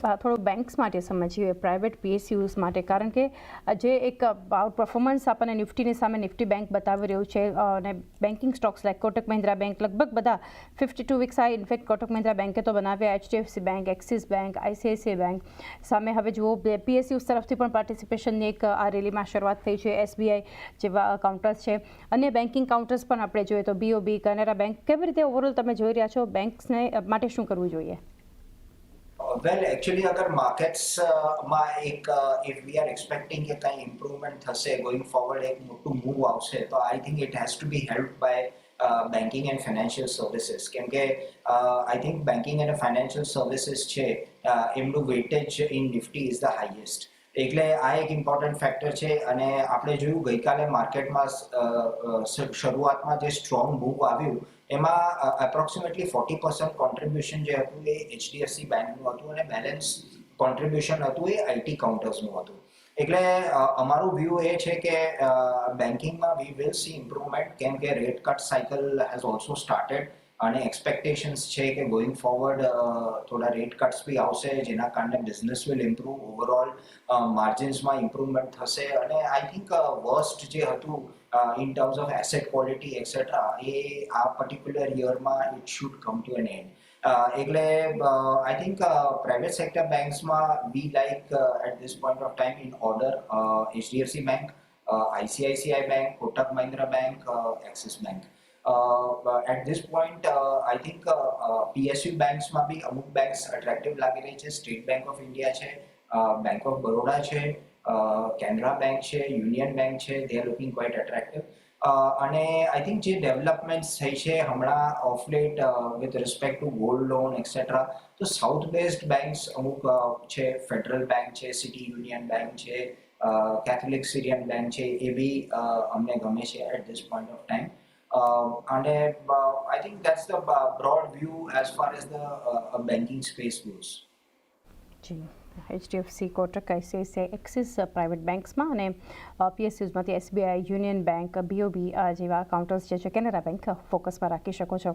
થોડું બેંક્સ માટે સમજીએ, પ્રાઇવેટ PSUs માટે, કારણ કે જે એક પરફોર્મન્સ આપણને નિફ્ટીની સામે નિફ્ટી બેંક બતાવી રહ્યું છે અને banking stocks like Kotak Mahindra bank લગભગ બધા 52 વીક્સ આ ઇનફેક્ટ કોટક મહિન્દ્રા બેંકે તો બનાવ્યા, HDFC bank, Axis bank, ICICI bank સામે હવે જુઓ PSUs તરફથી પણ પાર્ટિસિપેશનની એક આ રેલીમાં શરૂઆત થઈ છે. SBI જેવા કાઉન્ટર્સ છે, અન્ય બેન્કિંગ કાઉન્ટર્સ પણ આપણે જોઈએ તો BOB, કેનેરા બેંક, કેવી રીતે ઓવરઓલ તમે જોઈ રહ્યા છો બેંક્સને માટે શું કરવું જોઈએ? Well, actually, अगर markets માં એક if we are expecting કે કંઈ improvement થશે going forward, એક મોટું move આવશે, તો I think it has to be helped by banking and financial services. કેમ કે I think banking and financial services છે એમનું weightage in Nifty is the highest. એટલે આ એક ઇમ્પોર્ટન્ટ ફેક્ટર છે અને આપણે જોયું ગઈકાલે માર્કેટમાં શરૂઆતમાં જે સ્ટ્રોંગ મૂવ આવ્યું એમાં એપ્રોક્સિમેટલી 40% કોન્ટ્રીબ્યુશન જે હતું એ HDFC બેંકનું હતું અને બેલેન્સ કોન્ટ્રીબ્યુશન હતું એ IT કાઉન્ટર્સનું હતું. એટલે અમારું વ્યૂ એ છે કે બેન્કિંગમાં વી વિલ સી ઇમ્પ્રુવમેન્ટ, કેમ કે rate cut cycle has also started અને એક્સપેક્ટેશન્સ છે કે ગોઈંગ ફોરવર્ડ થોડા રેટ કટ્સ બી આવશે, જેના કારણે બિઝનેસ વિલ ઇમ્પ્રૂવ, ઓવરઓલ માર્જિન્સમાં ઇમ્પ્રુવમેન્ટ થશે અને આઈ થિંક વર્સ્ટ જે હતું in terms of asset quality etcetera એ આ પર્ટિક્યુલર યરમાં it should come to an end. એટલે આઈ થિંક પ્રાઇવેટ સેક્ટર બેંક્સમાં we like at this point of time in order HDFC bank, ICICI bank, Kotak Mahindra bank, Axis bank. At this point, I think PSU banksમાં બી અમુક banks attractive લાગી રહી છે. State Bank of India છે, Bank of Baroda છે, Canara bank છે, Union bank છે, they are looking quite attractive. અને આઈ થિંક જે ડેવલપમેન્ટ્સ થઈ છે હમણાં of late with respect to gold loan etcetera, તો સાઉથ બેઝડ બેંક્સ અમુક છે, ફેડરલ બેંક છે, સિટી યુનિયન બેંક છે, કેથોલિક સિરિયન બેંક છે, એ બી અમને ગમે છે at this point of time. And I think that's the broad view as far as the banking space goes. જી, HDFC, Kotak, ICICI, Axis private બેંક્સમાં અને PSUsમાંથી SBI, યુનિયન બેંક, BOB જેવા કાઉન્ટર્સ જે છે કેનેરા બેંક ફોકસમાં રાખી શકો છો.